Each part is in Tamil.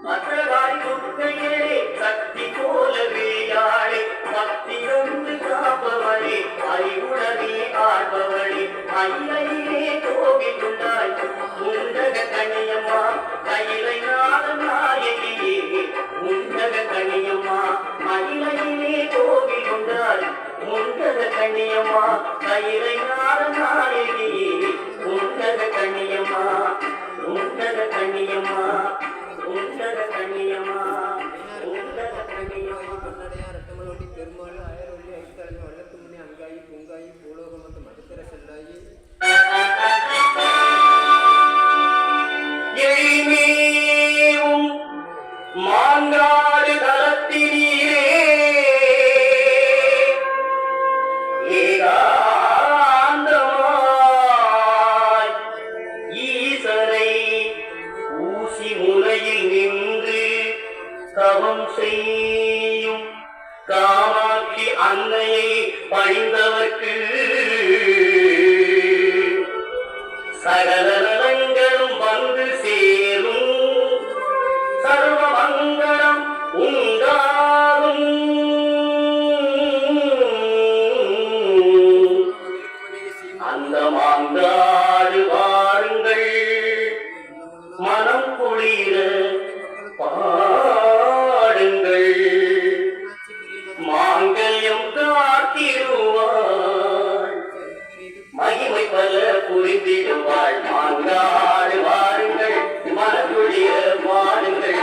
மற்றதாய் துர்க்கையே சக்தி போலவே யாழே பக்திரந்து காப்பவளே அறிவுடனே ஆழ்பவளே மயிலையிலே கோவில் உண்டாய் உண்டக கணியம்மா கையிலை நாதம் நாயகியே உண்டக கணியம்மா மயிலையிலே கோவில் உண்டாய் உண்டக கணியம்மா கையிலை நாதம் நாயகியே உண்டக கணியம்மா உண்டக கணியம்மா உண்டக கண்ணியம்மா உண்டக கண்ணியம்மா ரத்தமலோட்டி பெருமாள் ஆயரொல்லி ஐத்தாளி வள்ளத்துமணி அங்காயி பூங்காயி பூலோகம் மற்றும் மதுக்கர செல்லாயி எழிமேவும் மாங்காடு தலத்தினீரே ஏகாந்தமாய் ஈசனை ஊசி முனையில் நின்று தவம் செய்யும் காமாட்சி அன்னையை பணிந்தவர்க்கு சகல நலங்களும் வந்து சேரும் சர்வ மங்களம் உண்டாகும் அந்த மாங்காடு வாருங்கள் மனம் குளிர பாடுங்கள் மாங்கல்யம் காத்திடுவாள் மகிமை பல புரிந்திடுவாள் மாங்காடு வாருங்கள் மனம் குளிர பாடுங்கள்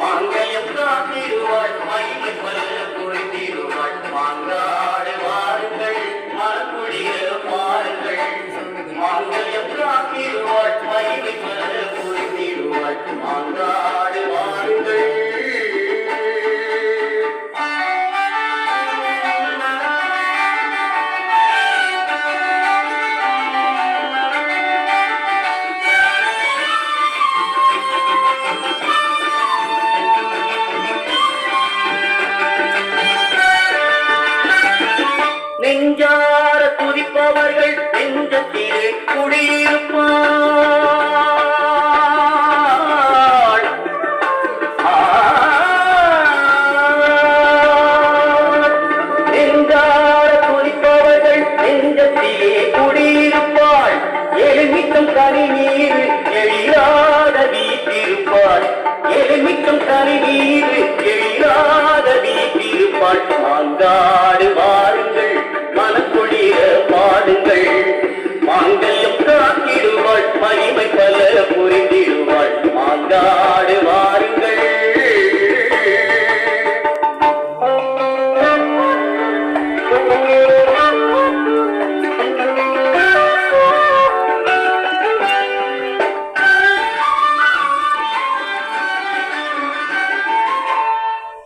மாங்கல்யம் காத்திடுவாள் மகிமை பல புரிந்திடுவாள் மாங்காடு வாருங்கள் மனம் குளிர பாடுங்கள் மாங்கல்யம் காத்திடுவாள் மகிமை பல புரிந்திடுவாள் மாங்காடு வாருங்கள் நெஞ்சார துதிப்பவர்கள் நெஞ்சத்திலே குடியிருப்பாள் நெஞ்சார துதிப்பவர்கள் நெஞ்சத்திலே குடியிருப்பாள் எலுமிக்கும் கனி நீர் எழிலாத வீட்டிருப்பாள் எலுமிக்கும் கனி நீர் எழிலாத வீட்டிருப்பாள் மாங்காடு வாருங்கள் மனக்குளிர பாடுங்கள் மாங்கல்யம் காத்திடுவாள் மகிமை பல புரிந்திடுவாள் மாங்காடு வாருங்கள்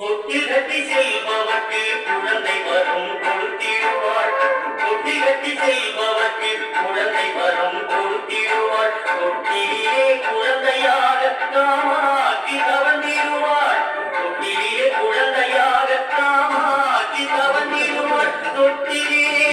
தொட்டிகட்டி செல்பவர்க்கு குழந்தை வரும் கொடுத்திடுவாள் தொட்டிகட்டி செல்பவர்க்கு குழந்தை வரும் கொடுத்திடுவாள் தொட்டிலே குழந்தையாக